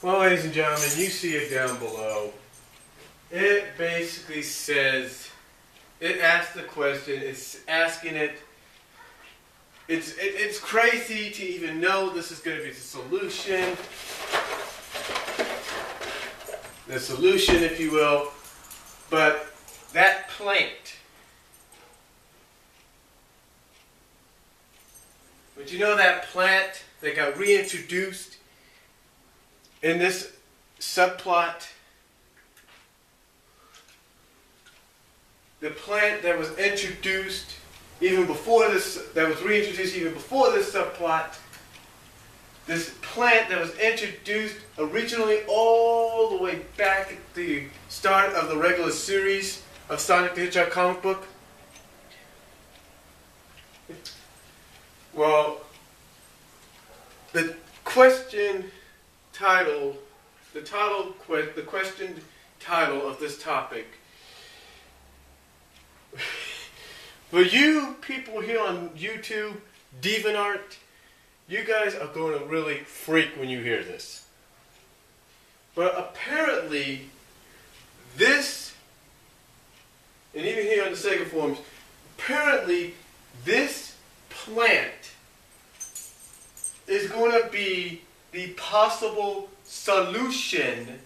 Well, ladies and gentlemen, you see it down below. It basically says, it asks the question, it's asking it, it's crazy to even know this is going to be the solution. The solution, if you will. But that plant, but you know that plant that got reintroduced in this subplot? The plant that was introduced even before this, that was reintroduced even before this subplot, this plant that was introduced originally all the way back at the start of the regular series of Sonic the Hedgehog comic book. Well, the question title, the question title of this topic, for you people here on YouTube, DeviantArt, you guys are going to really freak when you hear this. But apparently, this, and even here on the Sega forums, apparently this plant is going to be the possible solution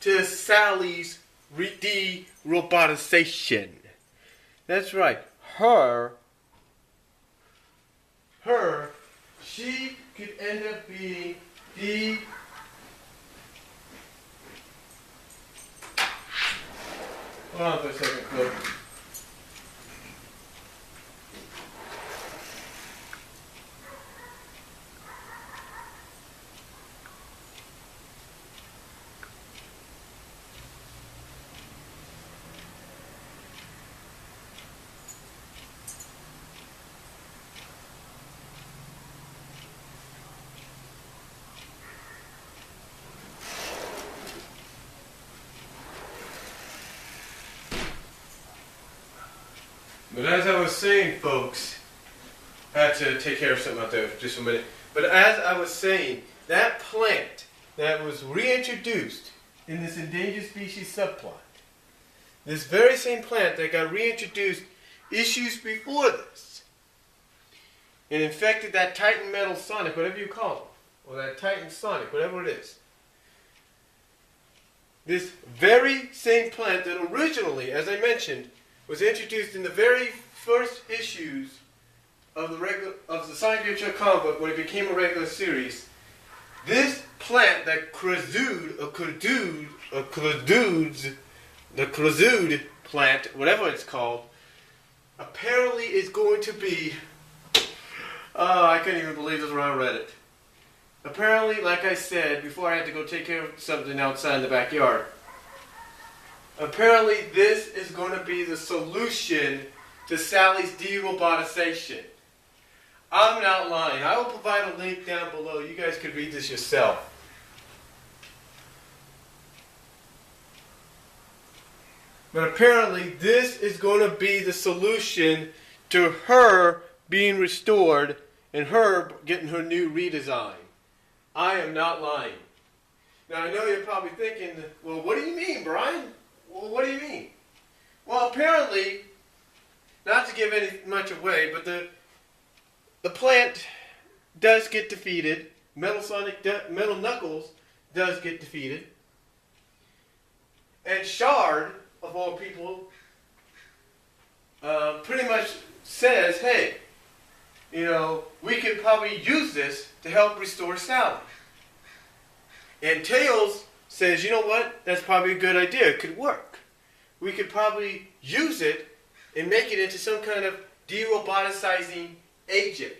to Sally's de-robotization. That's right. She could end up being the hold on for a second, Phil. But as I was saying, folks, I had to take care of something out there for just a minute. But as I was saying, that plant that was reintroduced in this endangered species subplot, this very same plant that got reintroduced issues before this, and infected that Titan Metal Sonic, whatever you call it, or that Titan Sonic, whatever it is. This very same plant that originally, as I mentioned, was introduced in the very first issues of the Sonic the Hedgehog comic book when it became a regular series. This plant that Krudzu plant, whatever it's called, apparently is going to be, I can't even believe this when I read it. Apparently, like I said, before I had to go take care of something outside in the backyard, apparently this is going to be the solution to Sally's de-robotization. I'm not lying. I will provide a link down below. You guys can read this yourself. But apparently this is going to be the solution to her being restored and her getting her new redesign. I am not lying. Now I know you're probably thinking, well, what do you mean, Brian? Well, what do you mean? Well, apparently, not to give much away, but the plant does get defeated. Metal Knuckles does get defeated. And Shard, of all people, pretty much says, hey, you know, we could probably use this to help restore Sally. And Tails says, you know what, that's probably a good idea, it could work. We could probably use it and make it into some kind of de-roboticizing agent.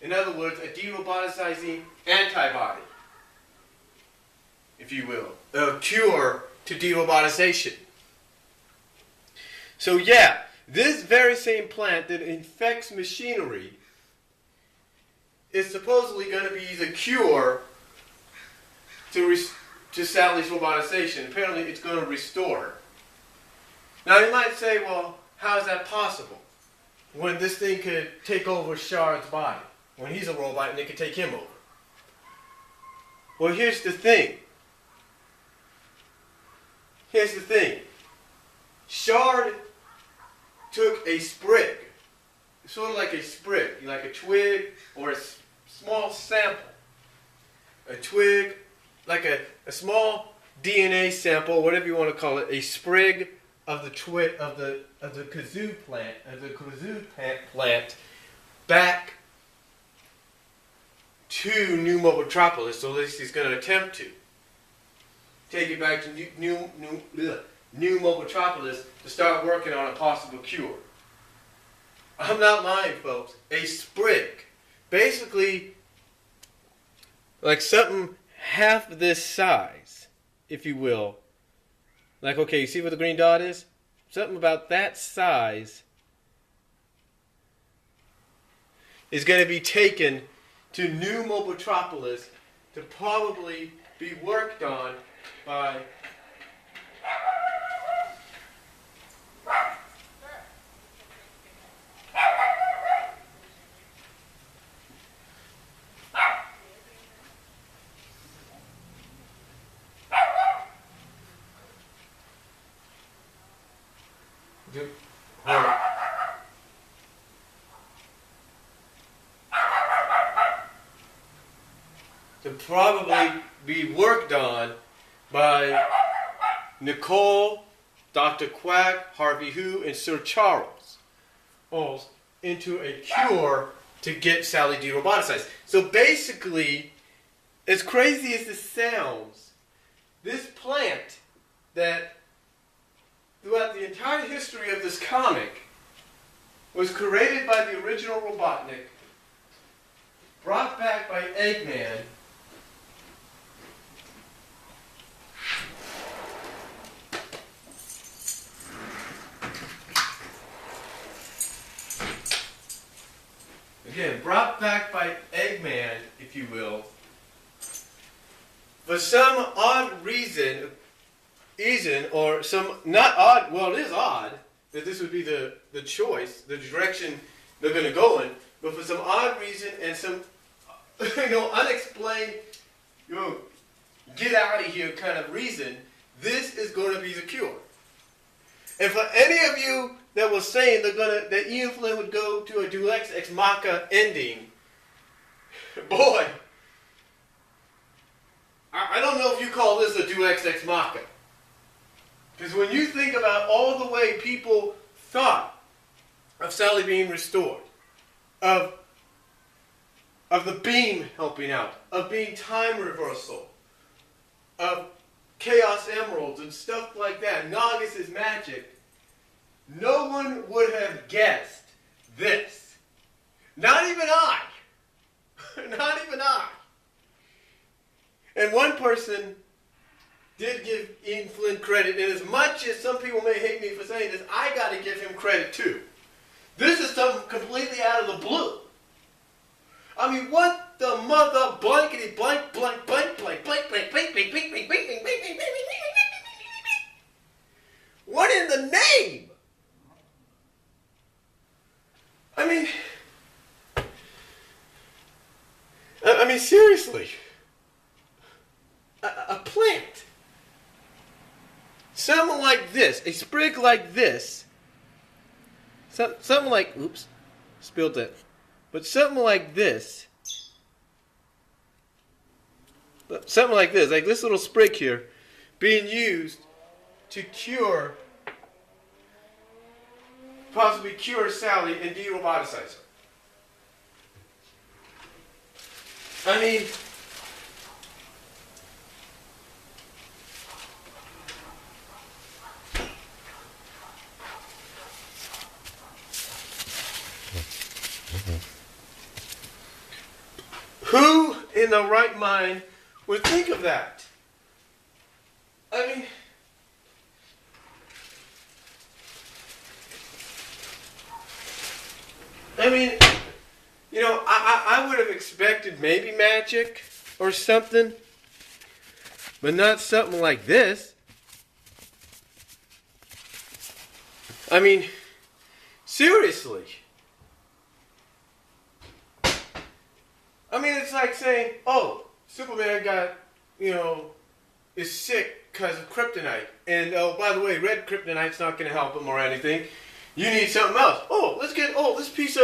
In other words, a de-roboticizing antibody, if you will. A cure to de-robotization. So yeah, this very same plant that infects machinery is supposedly going to be the cure to Sally's robotization. Apparently it's going to restore her. Now you might say, well, how is that possible? When this thing could take over Shard's body. When he's a robot and it could take him over. Well, here's the thing. Here's the thing. Shard took a sprig, sort of like a sprig, like a twig or a small sample. A twig, like a small DNA sample, whatever you want to call it, a sprig of the twig of the kazoo plant, back to New Mobotropolis, or at least he's going to attempt to take it back to New Mobotropolis to start working on a possible cure. I'm not lying, folks. A sprig, basically, like something half this size, if you will. Like, okay, you see what the green dot is? Something about that size is going to be taken to New Mobotropolis to probably be worked on by Nicole, Dr. Quack, Harvey Who, and Sir Charles into a cure to get Sally de-roboticized. So basically, as crazy as this sounds, this plant that throughout the entire history of this comic was created by the original Robotnik, brought back by Eggman, brought back by Eggman, if you will, for some odd reason, or some not odd, well, it is odd that this would be the choice, the direction they're going to go in, but for some odd reason and some, unexplained, get out of here kind of reason, this is going to be the cure. And for any of you that was saying that Ian Flynn would go to a Deus Ex Machina ending, boy, I don't know if you call this a Deus Ex Machina. Because when you think about all the way people thought of Sally being restored, of the beam helping out, of being time reversal, of Chaos Emeralds and stuff like that, Nagus' magic, no one would have guessed this. Not even I. Not even I. And one person did give Ian Flynn credit, and as much as some people may hate me for saying this, I got to give him credit too. This is something completely out of the blue. I mean, what the mother blankety blank blank blank blank blank blank blank blank blank blank blank blank blank blank. What in the name? I mean, seriously. A plant. Something like this, a sprig like this. Something like, oops, spilled that. But something like this. Something like this little sprig here, being used to possibly cure Sally and de-roboticize her. I mean, who in the right mind would think of that? I mean, I would have expected maybe magic or something, but not something like this. I mean, seriously. I mean, it's like saying, oh, Superman got is sick because of kryptonite. And oh, by the way, red kryptonite's not going to help him or anything. You need something else. Oh, let's get this piece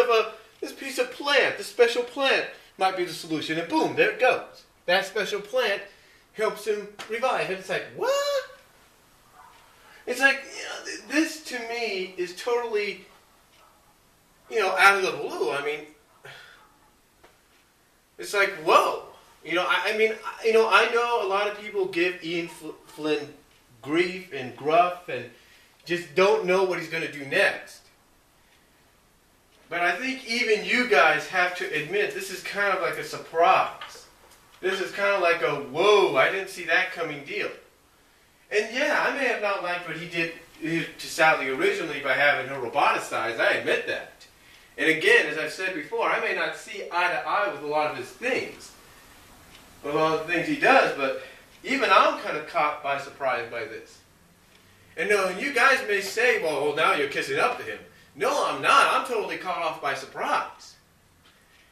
of plant, this special plant might be the solution. And boom, there it goes. That special plant helps him revive. And it's like, what? It's like, this to me is totally, out of the blue. I mean, it's like, whoa. I know a lot of people give Ian Flynn grief and gruff and just don't know what he's going to do next. But I think even you guys have to admit this is kind of like a surprise. This is kind of like a, whoa, I didn't see that coming deal. And yeah, I may have not liked what he did to Sally originally by having her roboticized. I admit that. And again, as I've said before, I may not see eye to eye with a lot of his things. With all the things he does, but even I'm kind of caught by surprise by this. And you guys may say, well, now you're kissing up to him. No, I'm not. I'm totally caught off by surprise.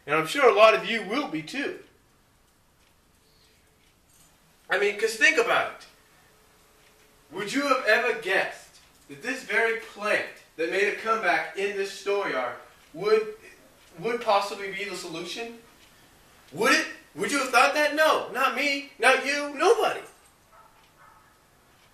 And I'm sure a lot of you will be too. I mean, because think about it. Would you have ever guessed that this very plant that made a comeback in this story arc would possibly be the solution? Would it? Would you have thought that? No, not me, not you, nobody.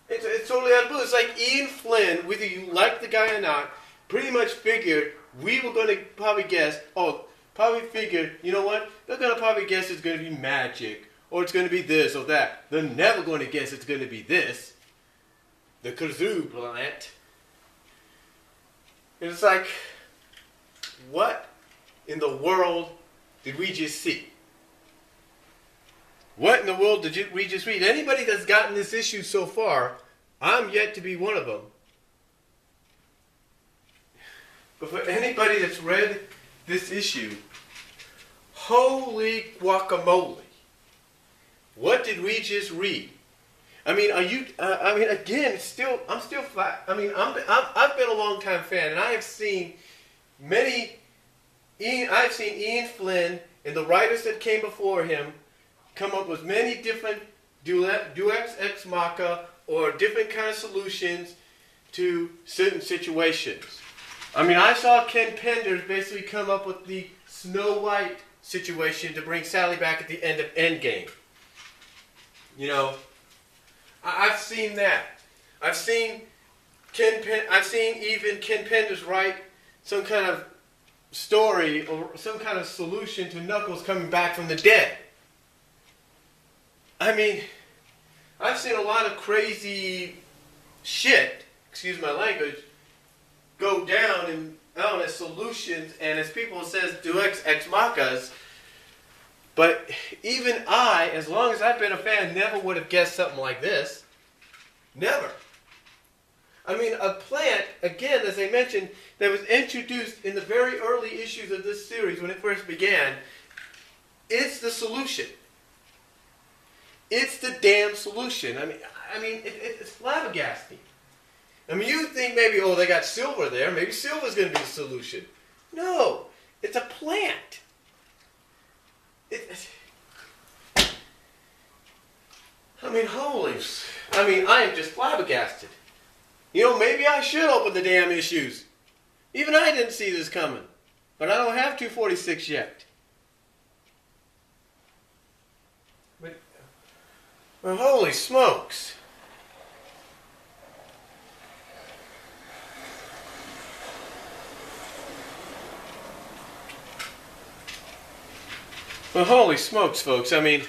It's totally out of the blue. It's like Ian Flynn, whether you like the guy or not, pretty much figured we were going to probably guess, you know what? They're going to probably guess it's going to be magic, or it's going to be this or that. They're never going to guess it's going to be this. The Krudzu plant. And it's like, what in the world did we just see? What in the world did we just read? Anybody that's gotten this issue so far, I'm yet to be one of them. But for anybody that's read this issue, holy guacamole. What did we just read? I mean, again, I'm still flat. I mean, I've been a long time fan, and I have seen I've seen Ian Flynn and the writers that came before him come up with many different Deus Ex Machina or different kind of solutions to certain situations. I mean, I saw Ken Penders basically come up with the Snow White situation to bring Sally back at the end of Endgame. I've seen that. I've seen even Ken Penders write some kind of story or some kind of solution to Knuckles coming back from the dead. I mean, I've seen a lot of crazy shit, excuse my language, go down and out as solutions and as people says Deus Ex Machinas. But even I, as long as I've been a fan, never would have guessed something like this. Never. I mean, a plant, again, as I mentioned, that was introduced in the very early issues of this series when it first began, it's the solution. It's the damn solution. I mean, it's flabbergasting. I mean, you think maybe, they got silver there. Maybe silver's going to be the solution. No, it's a plant. I am just flabbergasted. Maybe I should open the damn issues. Even I didn't see this coming. But I don't have 246 yet. Well, holy smokes. Well, holy smokes, folks. I mean,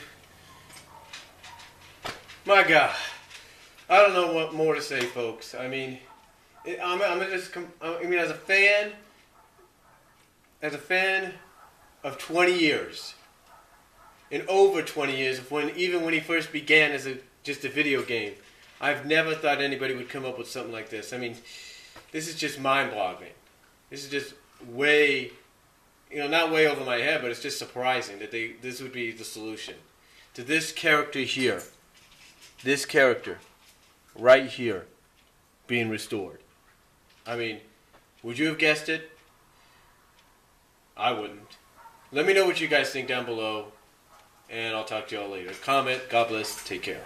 my God. I don't know what more to say, folks. I mean, as a fan of 20 years, and over 20 years, even when he first began as just a video game, I've never thought anybody would come up with something like this. I mean, this is just mind-boggling. This is just way, not way over my head, but it's just surprising that this would be the solution to this character here. This character, right here, being restored. I mean, would you have guessed it? I wouldn't. Let me know what you guys think down below. and I'll talk to y'all later. Comment. God bless. Take care.